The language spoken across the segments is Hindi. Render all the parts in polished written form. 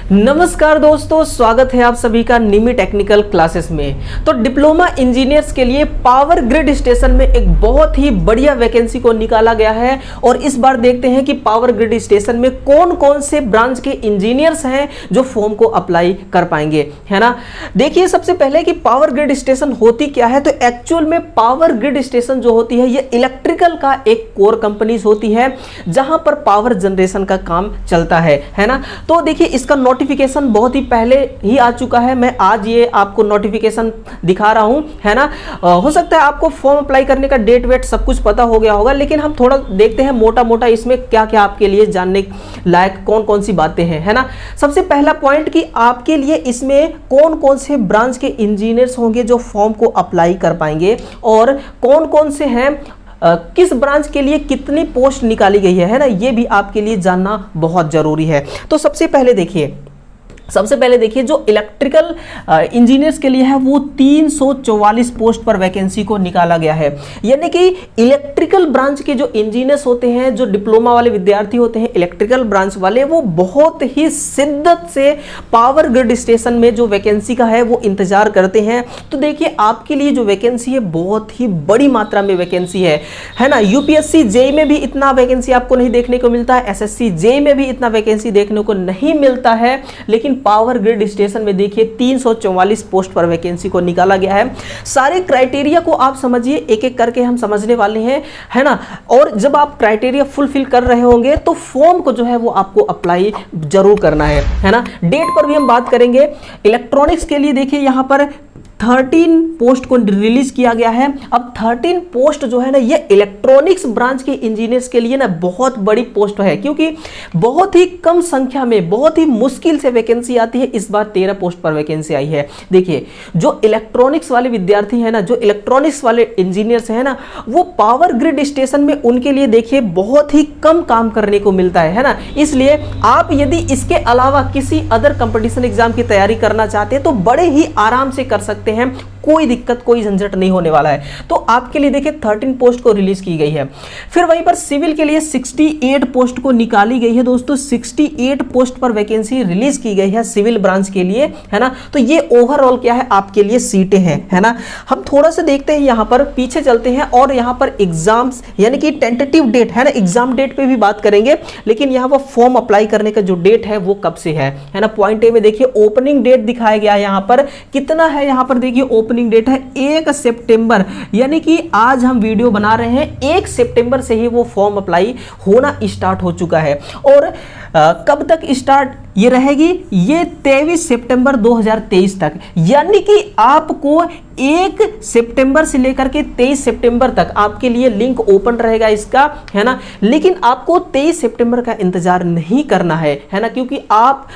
नमस्कार दोस्तों, स्वागत है आप सभी का निमी टेक्निकल क्लासेस में। तो डिप्लोमा इंजीनियर्स के लिए पावर ग्रिड स्टेशन में एक बहुत ही बढ़िया वैकेंसी को निकाला गया है और इस बार देखते हैं कि पावर ग्रिड स्टेशन में कौन कौन से ब्रांच के इंजीनियर्स हैं जो फॉर्म को अप्लाई कर पाएंगे, है ना। देखिए सबसे पहले कि पावर ग्रिड स्टेशन होती क्या है, तो एक्चुअल में पावर ग्रिड स्टेशन जो होती है ये इलेक्ट्रिकल का एक कोर कंपनीज होती है जहां पर पावर जनरेशन का काम चलता है ना। तो देखिए इसका नोटिफिकेशन बहुत ही पहले ही आ चुका है, मैं आज ये आपको नोटिफिकेशन दिखा रहा हूं, है ना। हो सकता है आपको फॉर्म अप्लाई करने का डेट वेट सब कुछ पता हो गया होगा, लेकिन हम थोड़ा देखते हैं मोटा मोटा इसमें क्या क्या आपके लिए जानने लायक कौन कौन सी बातें हैं, है ना। सबसे पहला पॉइंट कि आपके लिए इसमें कौन कौन से ब्रांच के इंजीनियर्स होंगे जो फॉर्म को अप्लाई कर पाएंगे और कौन कौन से हैं, किस ब्रांच के लिए कितनी पोस्ट निकाली गई है ना, ये भी आपके लिए जानना बहुत जरूरी है। तो सबसे पहले देखिए जो इलेक्ट्रिकल इंजीनियर्स के लिए है वो 344 पोस्ट पर वैकेंसी को निकाला गया है। यानी कि इलेक्ट्रिकल ब्रांच के जो इंजीनियर्स होते हैं, जो डिप्लोमा वाले विद्यार्थी होते हैं इलेक्ट्रिकल ब्रांच वाले, वो बहुत ही शिद्दत से पावर ग्रिड स्टेशन में जो वैकेंसी का है वो इंतजार करते हैं। तो देखिए आपके लिए जो वैकेंसी है बहुत ही बड़ी मात्रा में वैकेंसी है ना। यूपीएससी जेई में भी इतना वैकेंसी आपको नहीं देखने को मिलता है, एसएससी जेई में भी इतना वैकेंसी देखने को नहीं मिलता है, लेकिन पावर ग्रिड स्टेशन में देखिए 344 पोस्ट पर वैकेंसी को निकाला गया है। सारे क्राइटेरिया को आप समझिए, एक एक करके हम समझने वाले हैं, है ना। और जब आप क्राइटेरिया फुलफिल कर रहे होंगे तो फॉर्म को जो है वो आपको अप्लाई जरूर करना है ना। डेट पर भी हम बात करेंगे। इलेक्ट्रॉनिक्स के लिए देखिए यहां पर 13 पोस्ट को रिलीज किया गया है। अब 13 पोस्ट जो है ना ये इलेक्ट्रॉनिक्स ब्रांच के इंजीनियर्स के लिए ना बहुत बड़ी पोस्ट है, क्योंकि बहुत ही कम संख्या में बहुत ही मुश्किल से वैकेंसी आती है। इस बार 13 पोस्ट पर वैकेंसी आई है। देखिए जो इलेक्ट्रॉनिक्स वाले विद्यार्थी है ना, जो इलेक्ट्रॉनिक्स वाले इंजीनियर्स है ना, वो पावर ग्रिड स्टेशन में उनके लिए देखिए बहुत ही कम काम करने को मिलता है ना। इसलिए आप यदि इसके अलावा किसी अदर कंपटीशन एग्जाम की तैयारी करना चाहते हैं तो बड़े ही आराम से कर सकते हैं, कोई दिक्कत कोई झंझट नहीं होने वाला है। तो आपके लिए देखिए 13 पोस्ट को रिलीज की गई है। फिर वहीं पर सिविल के लिए 68 पोस्ट को निकाली गई है दोस्तों। 68 पोस्ट पर वैकेंसी रिलीज की गई है सिविल ब्रांच के लिए, है ना। तो ये ओवरऑल क्या है आपके लिए सीटें हैं, है ना। हम थोड़ा सा देखते हैं, यहां पर पीछे चलते हैं और यहां पर एग्जाम्स यानी कि टेंटेटिव डेट है ना, एग्जाम डेट पे भी बात करेंगे, लेकिन यहां पर फॉर्म अप्लाई करने का जो डेट है वो कब से है ना। पॉइंट ए में देखिए ओपनिंग डेट दिखाया गया है, यहां पर कितना है, यहां पर देखिए ओपनिंग डेट है 1 सितंबर, यानी कि आज हम वीडियो बना रहे हैं 1 सितंबर से ही वो फॉर्म अप्लाई होना स्टार्ट हो चुका है। और कब तक स्टार्ट ये रहेगी, ये 23 सितंबर 2023 तक, यानी कि आपको 1 सितंबर से लेकर के 23 सितंबर तक आपके लिए लिंक ओपन रहेगा इसका, है ना। लेकिन आपको 23 सितंबर का इंतजार नहीं करना है ना, क्योंकि आप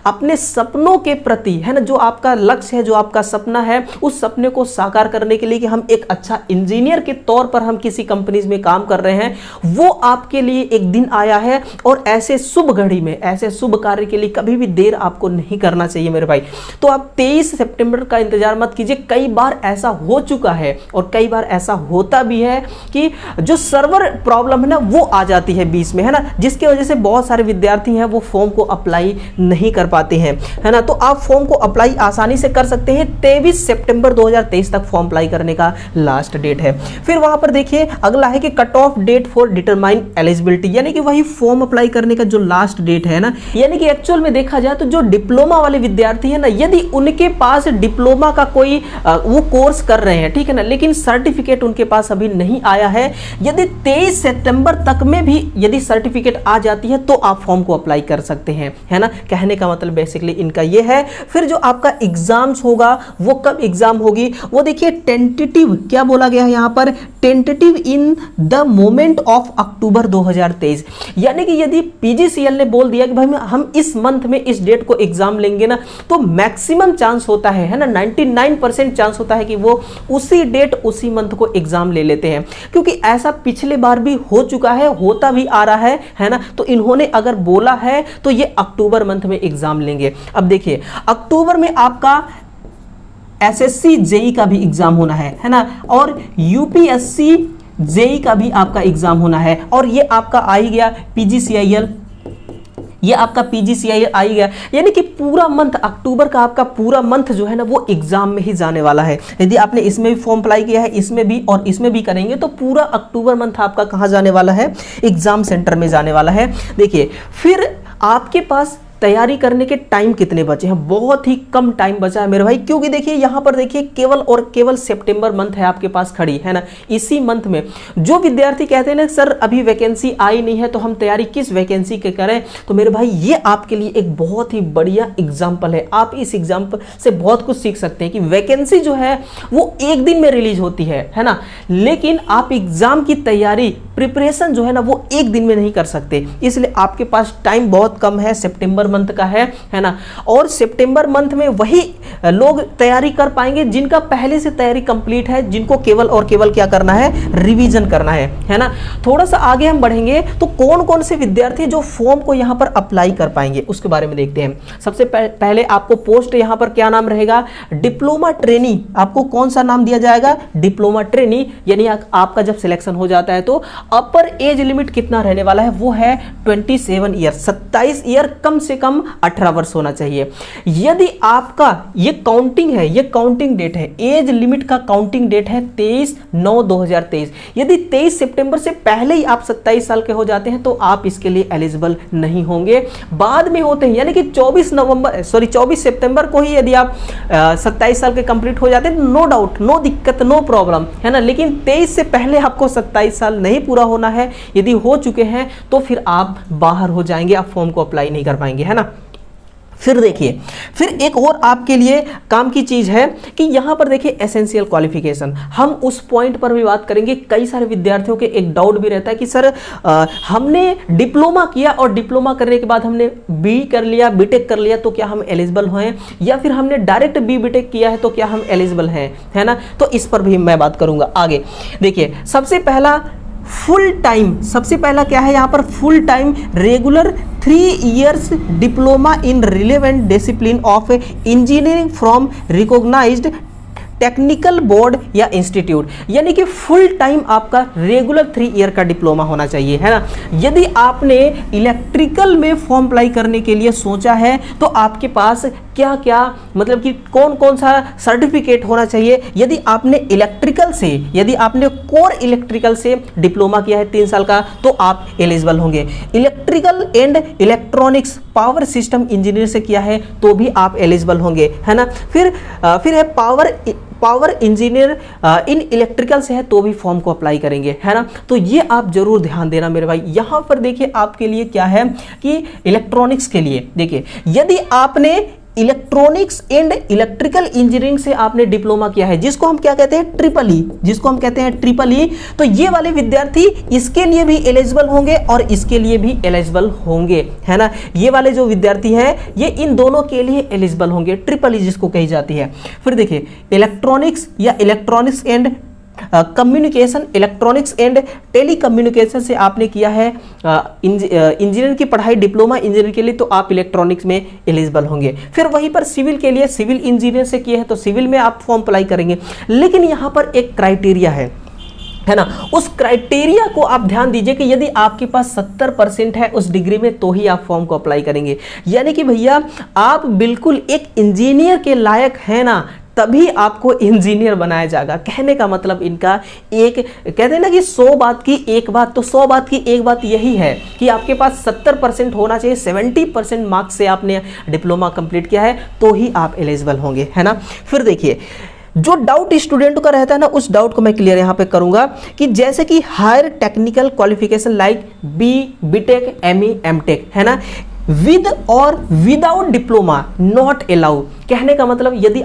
अपने सपनों के प्रति, है ना, जो आपका लक्ष्य है, जो आपका सपना है, उस सपने को साकार करने के लिए कि हम एक अच्छा इंजीनियर के तौर पर हम किसी कंपनीज में काम कर रहे हैं, वो आपके लिए एक दिन आया है। और ऐसे शुभ घड़ी में, ऐसे शुभ कार्य के लिए कभी भी देर आपको नहीं करना चाहिए मेरे भाई। तो आप 23 सितंबर का इंतजार मत कीजिए। कई बार ऐसा हो चुका है और कई बार ऐसा होता भी है कि जो सर्वर प्रॉब्लम है ना वो आ जाती है बीच में, है ना, जिसकी वजह से बहुत सारे विद्यार्थी हैं वो फॉर्म को अप्लाई नहीं कर पाते हैं, है ना। तो आप फॉर्म को अप्लाई आसानी से कर सकते हैं। 23 सितंबर 2023 तक फॉर्म अप्लाई करने का लास्ट डेट है। फिर वहां पर देखिए अगला है कि cut off date for determine eligibility, यानी कि वही फॉर्म अप्लाई करने का जो लास्ट डेट है ना, यानी कि एक्चुअल में देखा जाए तो जो डिप्लोमा वाले विद्यार्थी है ना, यदि उनके पास डिप्लोमा का कोई वो कोर्स कर रहे हैं, ठीक है ना, लेकिन सर्टिफिकेट उनके पास अभी नहीं आया है, यदि 23 सितंबर तक में भी यदि सर्टिफिकेट आ जाती है तो आप फॉर्म को अप्लाई कर सकते हैं, है ना। कहने का मतलब बेसिकली इनका ये है। फिर जो आपका एग्जाम्स होगा वो कब एग्जाम होगी, वो देखिए टेंटेटिव क्या बोला गया है यहां पर, tentative in the moment of October 2023, यानी कि यदि पीजीसीएल ने बोल दिया कि भाई हम इस मंथ में इस डेट को एग्जाम लेंगे ना, तो मैक्सिमम चांस होता है ना, 99% चांस होता है कि वो उसी डेट उसी मंथ को एग्जाम ले लेते हैं, क्योंकि ऐसा पिछले बार भी हो चुका है, होता भी आ रहा है ना। तो इन्होंने अगर बोला है तो ये अक्टूबर मंथ में एग्जाम लेंगे। अब देखिए अक्टूबर में आपका एसएससी जेई का भी एग्जाम होना है ना, और यूपीएससी जेई का भी आपका एग्जाम होना है, और ये आपका आ ही गया पीजीसीआईएल ये आपका PGCI आई गया, यानी कि पूरा मंथ अक्टूबर का आपका पूरा मंथ जो है ना वो एग्जाम में ही जाने वाला है। यदि आपने इसमें भी फॉर्म अप्लाई किया है, इसमें भी और इसमें भी करेंगे तो पूरा अक्टूबर मंथ आपका कहाँ जाने वाला है, एग्जाम सेंटर में जाने वाला है। देखिए फिर आपके पास तैयारी करने के टाइम कितने बचे हैं, बहुत ही कम टाइम बचा है मेरे भाई, क्योंकि देखिए यहां पर देखिए केवल और केवल सितंबर मंथ है आपके पास खड़ी है ना। इसी मंथ में जो विद्यार्थी कहते हैं ना सर अभी वैकेंसी आई नहीं है तो हम तैयारी किस वैकेंसी के करें, तो मेरे भाई ये आपके लिए एक बहुत ही बढ़िया एग्जाम्पल है। आप इस एग्जाम्पल से बहुत कुछ सीख सकते हैं कि वैकेंसी जो है वो एक दिन में रिलीज होती है ना, लेकिन आप एग्जाम की तैयारी प्रिपरेशन जो है ना वो एक दिन में नहीं कर सकते, इसलिए आपके पास टाइम बहुत कम है, सितंबर मंथ का है ना। और सितंबर मंथ में वही लोग तैयारी कर पाएंगे जिनका पहले से तैयारी कंप्लीट है, जिनको केवल और केवल क्या करना है, रिवीजन करना है ना। थोड़ा सा आगे हम बढ़ेंगे तो कौन कौन से विद्यार्थी जो फॉर्म को यहां पर अप्लाई कर पाएंगे उसके बारे में देखते हैं। सबसे पहले आपको पोस्ट यहां पर क्या नाम रहेगा, डिप्लोमा ट्रेनी। आपको कौन सा नाम दिया जाएगा, डिप्लोमा ट्रेनी, यानी आपका जब सिलेक्शन हो जाता है तो अपर एज लिमिट कितना रहने वाला है, वो है 27 ईयर, 27 ईयर, कम से कम 18 वर्ष होना चाहिए। यदि आपका ये काउंटिंग है, ये काउंटिंग डेट है, एज लिमिट का काउंटिंग डेट है 23/9/2023। यदि 23 सितंबर से पहले ही आप 27 साल के हो जाते हैं तो आप इसके लिए एलिजिबल नहीं होंगे, बाद में होते हैं, यानी कि 24 सितंबर को ही यदि आप 27 साल के कंप्लीट हो जाते हैं, नो डाउट, नो दिक्कत, नो प्रॉब्लम, है ना। लेकिन 23 से पहले आपको 27 साल नहीं पूरा होना है, यदि हो चुके हैं तो फिर आप बाहर हो जाएंगे, आप फॉर्म को अप्लाई नहीं कर पाएंगे, है ना। फिर देखिए, फिर एक और आपके लिए काम की चीज है कि यहां पर देखिए एसेंशियल क्वालिफिकेशन, हम उस पॉइंट पर भी बात करेंगे। कई सारे विद्यार्थियों के एक डाउट भी रहता है कि सर हमने डिप्लोमा किया और डिप्लोमा करने के बाद हमने बी कर लिया, बीटेक कर लिया, तो क्या हम एलिजिबल हैं, या फिर हमने डायरेक्ट बीटेक किया है तो क्या हम एलिजिबल हैं, है ना। तो इस पर भी मैं बात करूंगा आगे। देखिए सबसे पहला फुल टाइम, सबसे पहला क्या है यहां पर, full time regular 3 years diploma in relevant discipline of engineering from recognised technical board या इंस्टीट्यूट, यानी कि फुल टाइम आपका रेगुलर 3 ईयर का डिप्लोमा होना चाहिए, है ना। यदि आपने इलेक्ट्रिकल में फॉर्म अप्लाई करने के लिए सोचा है तो आपके पास क्या क्या, मतलब कि कौन कौन सा सर्टिफिकेट होना चाहिए। यदि आपने इलेक्ट्रिकल से, यदि आपने कोर इलेक्ट्रिकल से डिप्लोमा किया है 3 साल का तो आप एलिजिबल होंगे। Electrical and electronics power system engineer से किया है तो भी आप एलिजिबल होंगे, है ना। फिर है पावर इंजीनियर इन इलेक्ट्रिकल से है तो भी फॉर्म को अप्लाई करेंगे, है ना। तो ये आप जरूर ध्यान देना मेरे भाई। यहां पर देखिए आपके लिए क्या है कि इलेक्ट्रॉनिक्स के लिए देखिए, यदि आपने इलेक्ट्रॉनिक्स एंड इलेक्ट्रिकल इंजीनियरिंग से आपने डिप्लोमा किया है, जिसको हम क्या कहते हैं, ट्रिपल ई, तो ये वाले विद्यार्थी इसके लिए भी एलिजिबल होंगे और इसके लिए भी एलिजिबल होंगे, है ना। ये वाले जो विद्यार्थी हैं ये इन दोनों के लिए एलिजिबल होंगे, ट्रिपल ई जिसको कही जाती है। फिर देखिए इलेक्ट्रॉनिक्स या electronics and communication, electronics and telecommunication से आपने किया है इंजीनियर की पढ़ाई, डिप्लोमा इंजीनियर के लिए, तो आप इलेक्ट्रॉनिक्स में एलिजिबल होंगे। फिर वहीं पर सिविल के लिए, सिविल इंजीनियर से किए हैं तो सिविल में आप फॉर्म अप्लाई करेंगे। लेकिन यहां पर एक क्राइटेरिया है ना, उस क्राइटेरिया को आप ध्यान दीजिए कि यदि आपके पास 70% है उस डिग्री में तो ही आप फॉर्म को अप्लाई करेंगे। यानी कि भैया आप बिल्कुल एक इंजीनियर के लायक हैं ना, तभी आपको इंजीनियर बनाया जाएगा। कहने का मतलब इनका एक, कहते हैं ना कि 100 बात की एक बात, तो 100 बात की एक बात यही है कि आपके पास 70% होना चाहिए। 70% मार्क्स से आपने डिप्लोमा कंप्लीट किया है तो ही आप एलिजिबल होंगे, है ना। फिर देखिए जो डाउट स्टूडेंट का रहता है ना, उस डाउट को मैं क्लियर यहां पे करूंगा कि जैसे कि higher technical qualification like BTech, ME, MTech, है ना, विद और विदाउट डिप्लोमा नॉट अलाउ। कहने का मतलब यदि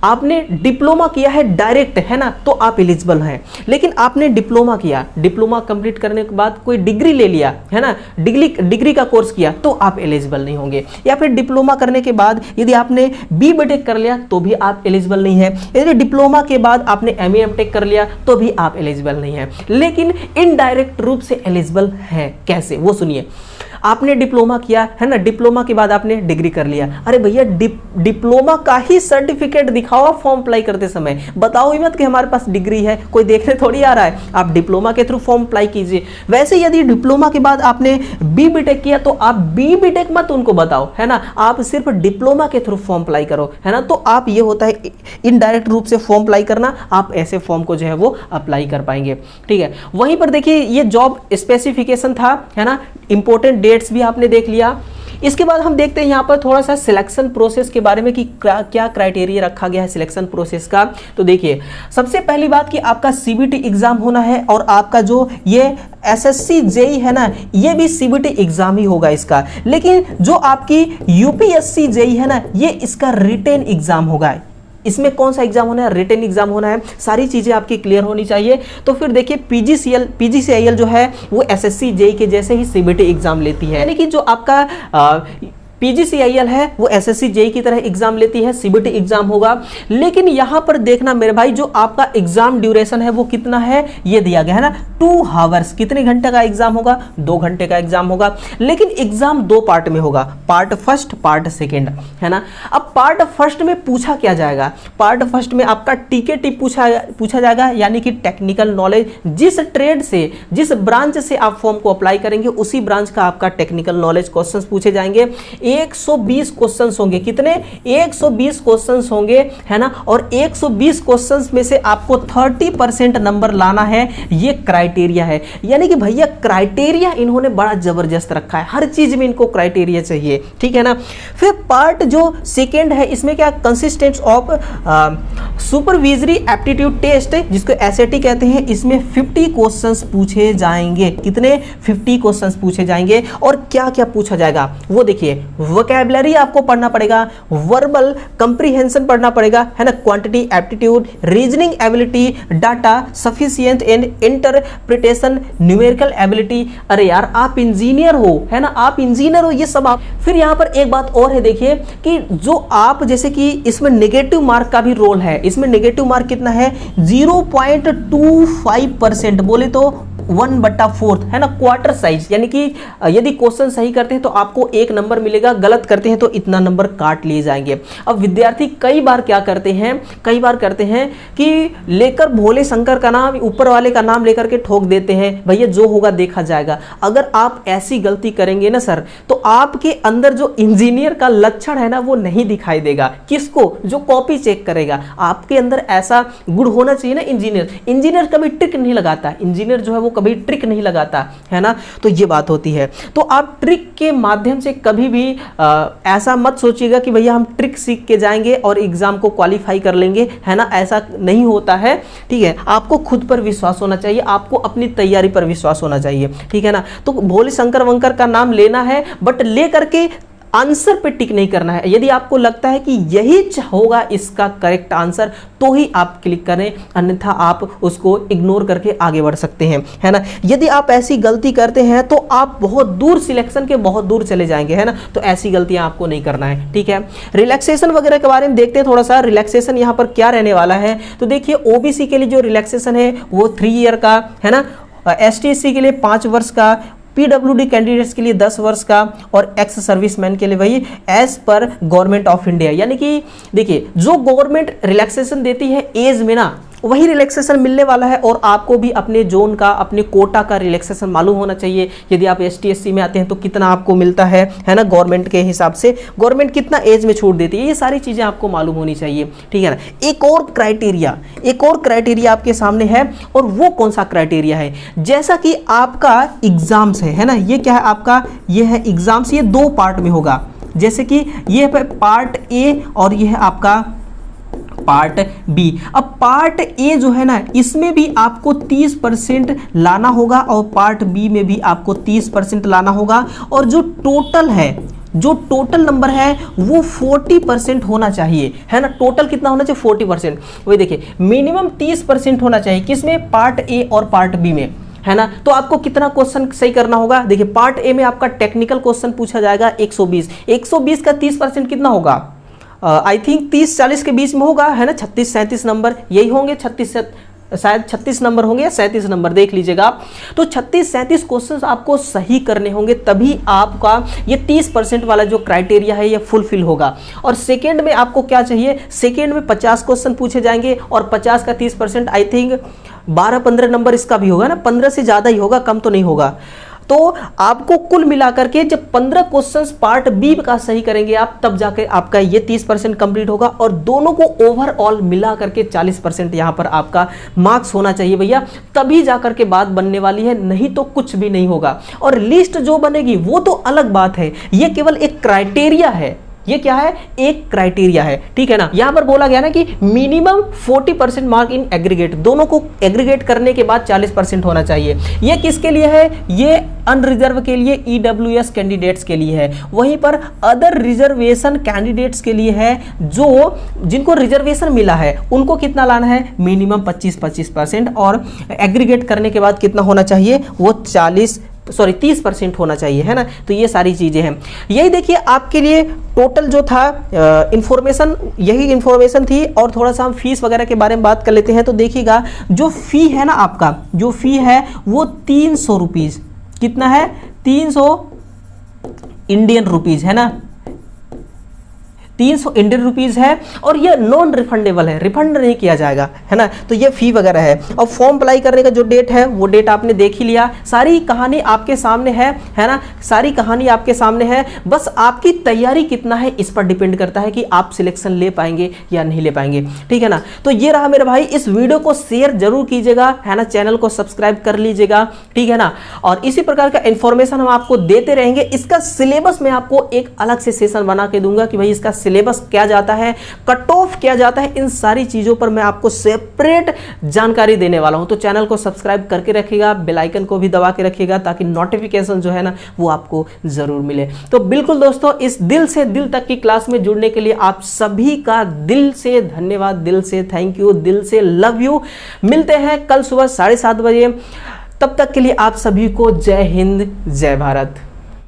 आपने डिप्लोमा किया है डायरेक्ट, है ना, तो आप एलिजिबल हैं। लेकिन आपने डिप्लोमा किया, डिप्लोमा कंप्लीट करने के बाद कोई डिग्री ले लिया, है ना, डिग्री का कोर्स किया तो आप एलिजिबल नहीं होंगे। या फिर डिप्लोमा करने के बाद यदि आपने बीटेक कर लिया तो भी आप एलिजिबल नहीं है। यदि डिप्लोमा के बाद आपने एमए एमटेक कर लिया तो भी आप एलिजिबल नहीं है। लेकिन इनडायरेक्ट रूप से एलिजिबल है। कैसे, वो सुनिए। आपने डिप्लोमा किया है ना, डिप्लोमा के बाद आपने डिग्री कर लिया, अरे भैया डिप्लोमा का ही सर्टिफिकेट दिखाओ फॉर्म अप्लाई करते समय, बताओ ही मत कि हमारे पास डिग्री है, कोई देखने थोड़ी आ रहा है। आप डिप्लोमा के थ्रू फॉर्म अप्लाई कीजिए। वैसे यदि डिप्लोमा के बाद आपने बीटेक किया तो आप बीटेक मत उनको बताओ, है ना, आप सिर्फ डिप्लोमा के थ्रू फॉर्म अप्लाई करो, है ना। तो आप, ये होता है इनडायरेक्ट रूप से फॉर्म अप्लाई करना, आप ऐसे फॉर्म को जो है वो अप्लाई कर पाएंगे, ठीक है। वहीं पर देखिए ये जॉब स्पेसिफिकेशन था, है ना, इंपॉर्टेंट डेट्स भी आपने देख लिया। इसके बाद हम देखते हैं यहाँ पर थोड़ा सा सिलेक्शन प्रोसेस के बारे में कि क्या क्राइटेरिया रखा गया है सिलेक्शन प्रोसेस का। तो देखिए सबसे पहली बात कि आपका सीबीटी एग्जाम होना है, और आपका जो ये एसएससी जेई है ना, ये भी सीबीटी एग्जाम ही होगा इसका। लेकिन जो आपकी यूपीएससी जेई है ना, ये इसका रिटेन एग्जाम होगा। इसमें कौन सा एग्जाम होना है? रिटेन एग्जाम होना है। सारी चीजें आपकी क्लियर होनी चाहिए। तो फिर देखिए पीजीसीआईएल जो है वो एसएससी जेई के जैसे ही सीबीटी एग्जाम लेती है, यानी कि जो आपका पीजीसीआईएल है वो एसएससी जेई की तरह एग्जाम लेती है, सीबीटी एग्जाम होगा। लेकिन यहां पर देखना मेरे भाई, जो आपका एग्जाम ड्यूरेशन है वो कितना है, ये दिया गया है ना, 2 आवर्स। कितने घंटे का एग्जाम होगा? 2 घंटे का एग्जाम होगा। लेकिन एग्जाम 2 पार्ट में होगा, पार्ट फर्स्ट, पार्ट सेकेंड, है ना। अब पार्ट फर्स्ट में पूछा क्या जाएगा? पार्ट फर्स्ट में आपका टीकेटी पूछा जाएगा, यानी कि टेक्निकल नॉलेज। जिस ट्रेड से, जिस ब्रांच से आप फॉर्म को अप्लाई करेंगे उसी ब्रांच का आपका टेक्निकल नॉलेज क्वेश्चंस पूछे जाएंगे। 120 क्वेश्चंस होंगे। कितने? 120 क्वेश्चंस होंगे, है ना। और 120 क्वेश्चंस में से आपको 30% नंबर लाना है, ये क्राइटेरिया है। यानी कि भैया क्राइटेरिया इन्होंने बड़ा जबरदस्त रखा है, हर चीज में इनको क्राइटेरिया चाहिए, ठीक है ना। फिर पार्ट जो सेकेंड है, इसमें क्या consistence of supervisory aptitude test, जिसको एसएटी कहते हैं, इसमें 50 क्वेश्चंस पूछे जाएंगे। कितने? 50 क्वेश्चंस पूछे जाएंगे। और क्या क्या पूछा जाएगा वो देखिए, वोकैबुलरी आपको पढ़ना पड़ेगा, वर्बल कंप्रीहेंशन पढ़ना पड़ेगा, है ना, quantity aptitude, reasoning ability, data sufficient and interpretation, numerical ability. अरे यार आप इंजीनियर हो, है ना, आप इंजीनियर हो, ये सब आप। फिर यहां पर एक बात और है, देखिए कि जो आप, जैसे कि इसमें नेगेटिव मार्क का भी रोल है। इसमें नेगेटिव मार्क कितना है? 0.25%, बोले तो 1/4, है ना, क्वार्टर साइज। यानी कि यदि क्वेश्चन सही करते हैं तो आपको 1 नंबर मिलेगा, गलत करते हैं तो इतना नंबर काट लिए जाएंगे। अब विद्यार्थी कई बार क्या करते हैं, कई बार करते हैं कि लेकर भोले शंकर का नाम, ऊपर वाले का नाम लेकर के ठोक देते हैं, भैया जो होगा देखा जाएगा। अगर आप ऐसी गलती करेंगे ना सर, तो आपके अंदर जो इंजीनियर का लक्षण है ना वो नहीं दिखाई देगा। किसको? जो कॉपी चेक करेगा। आपके अंदर ऐसा गुण होना चाहिए ना। इंजीनियर कभी ट्रिक नहीं लगाता, इंजीनियर जो है वो कभी ट्रिक नहीं लगाता, है ना। तो ये बात होती है। तो आप ट्रिक के माध्यम से कभी भी ऐसा मत सोचिएगा कि भैया हम ट्रिक सीख के जाएंगे और एग्जाम को क्वालिफाई कर लेंगे, है ना, ऐसा नहीं होता है, ठीक है। आपको खुद पर विश्वास होना चाहिए, आपको अपनी तैयारी पर विश्वास होना चाहिए, ठीक है ना। तो भोले शंकर वंकर का नाम लेना है, बट ले करके आंसर पे टिक नहीं करना है। यदि आपको लगता है कि यही होगा इसका करेक्ट आंसर, तो ही आप क्लिक करें, अन्यथा आप उसको इग्नोर करके आगे बढ़ सकते हैं, है ना। यदि आप ऐसी गलती करते हैं तो आप बहुत दूर, सिलेक्शन के बहुत दूर चले जाएंगे, है ना। तो ऐसी गलतियां आपको नहीं करना है, ठीक है। रिलैक्सेशन वगैरह के बारे में देखते हैं थोड़ा सा। रिलैक्सेशन यहां पर क्या रहने वाला है, तो देखिए ओबीसी के लिए जो रिलैक्सेशन है वो 3 ईयर का, है ना। एसटी/एससी के लिए 5 वर्ष का, पीडब्ल्यूडी कैंडिडेट्स के लिए 10 वर्ष का, और एक्स सर्विसमैन के लिए वही as per government of India. यानी कि देखिए जो गवर्नमेंट रिलैक्सेशन देती है एज में ना, वही रिलैक्सेशन मिलने वाला है। और आपको भी अपने जोन का, अपने कोटा का रिलैक्सेशन मालूम होना चाहिए। यदि आप एसटी/एससी में आते हैं तो कितना आपको मिलता है ना, गवर्नमेंट के हिसाब से गवर्नमेंट कितना एज में छूट देती है, ये सारी चीजें आपको मालूम होनी चाहिए, ठीक है ना। एक और क्राइटेरिया आपके सामने है, और वो कौन सा क्राइटेरिया है? जैसा कि आपका एग्जाम्स है ना, ये क्या है आपका, ये है एग्जाम्स, ये 2 पार्ट में होगा। जैसे कि ये है पार्ट ए और ये है आपका पार्ट बी। अब पार्ट ए जो है ना, इसमें भी आपको 30% लाना होगा, और पार्ट बी में भी आपको 30% लाना होगा। और जो टोटल नंबर है वो 40% होना चाहिए, है ना। टोटल कितना होना चाहिए? 40%। वही देखिए मिनिमम 30% होना चाहिए, किसमें? पार्ट ए और पार्ट बी में, है ना। तो आपको कितना क्वेश्चन सही करना होगा? देखिए पार्ट ए में आपका टेक्निकल क्वेश्चन पूछा जाएगा 120 का 30% कितना होगा? आई थिंक 30-40 के बीच में होगा, है ना। 36-37 नंबर यही होंगे, 36 शायद 36 नंबर होंगे या 37 नंबर, देख लीजिएगा आप। तो 36-37 क्वेश्चंस आपको सही करने होंगे, तभी आपका ये 30% वाला जो क्राइटेरिया है ये फुलफिल होगा। और सेकेंड में आपको क्या चाहिए, सेकेंड में 50 क्वेश्चन पूछे जाएंगे और 50 का 30% आई थिंक 12-15 नंबर इसका भी होगा ना, 15 से ज़्यादा ही होगा, कम तो नहीं होगा। तो आपको कुल मिलाकर के जब 15 क्वेश्चंस पार्ट बी का सही करेंगे आप, तब जाकर आपका ये 30% कंप्लीट होगा और दोनों को ओवरऑल मिला करके 40% यहां पर आपका मार्क्स होना चाहिए भैया, तभी जाकर के बात बनने वाली है, नहीं तो कुछ भी नहीं होगा। और लिस्ट जो बनेगी वो तो अलग बात है, ये केवल एक क्राइटेरिया है। ये क्या है, एक क्राइटेरिया है, ठीक है ना। यहां पर बोला गया ना कि मिनिमम 40% मार्क इन एग्रीगेट, दोनों को एग्रीगेट करने के बाद 40% होना चाहिए। ये किसके लिए है, ये अनरिजर्व के लिए, ईडब्ल्यूएस कैंडिडेट्स के लिए है। वहीं पर अदर रिजर्वेशन कैंडिडेट्स के लिए है, जो जिनको रिजर्वेशन मिला है उनको कितना लाना है, मिनिमम 25% और एग्रीगेट करने के बाद कितना होना चाहिए, वो 30% होना चाहिए, है ना। तो ये सारी चीजें हैं। यही देखिए आपके लिए टोटल जो था इंफॉर्मेशन, यही इंफॉर्मेशन थी। और थोड़ा सा हम फीस वगैरह के बारे में बात कर लेते हैं। तो देखिएगा जो फी है ना, आपका जो फी है वो 300 रुपीज, कितना है, 300 इंडियन रुपीज, है ना, 300 इंडियन रुपीज है। और ये नॉन रिफंडेबल है, रिफंड नहीं किया जाएगा, है ना। तो ये फी वगैरह है। और फॉर्म अप्लाई करने का जो डेट है वो डेट आपने देख ही लिया। सारी कहानी आपके सामने है ना, सारी कहानी आपके सामने है। बस आपकी तैयारी कितना है इस पर डिपेंड करता है कि आप सिलेक्शन ले पाएंगे या नहीं ले पाएंगे, ठीक है ना। तो ये रहा मेरे भाई, इस वीडियो को शेयर जरूर कीजिएगा, है ना, चैनल को सब्सक्राइब कर लीजिएगा, ठीक है ना। और इसी प्रकार का इंफॉर्मेशन हम आपको देते रहेंगे। इसका सिलेबस मैं आपको एक अलग से सेशन बना के दूंगा कि भाई इसका सिलेबस क्या जाता है, कट ऑफ क्या जाता है, इन सारी चीजों पर मैं आपको सेपरेट जानकारी देने वाला हूं। तो चैनल को सब्सक्राइब करके रखिएगा, बेल आइकन को भी दबा के रखिएगा, ताकि नोटिफिकेशन जो है ना वो आपको जरूर मिले। तो बिल्कुल दोस्तों, इस दिल से दिल तक की क्लास में जुड़ने के लिए आप सभी का दिल से धन्यवाद, दिल से थैंक यू, दिल से लव यू। मिलते हैं कल सुबह 7:30 बजे। तब तक के लिए आप सभी को जय हिंद, जय भारत।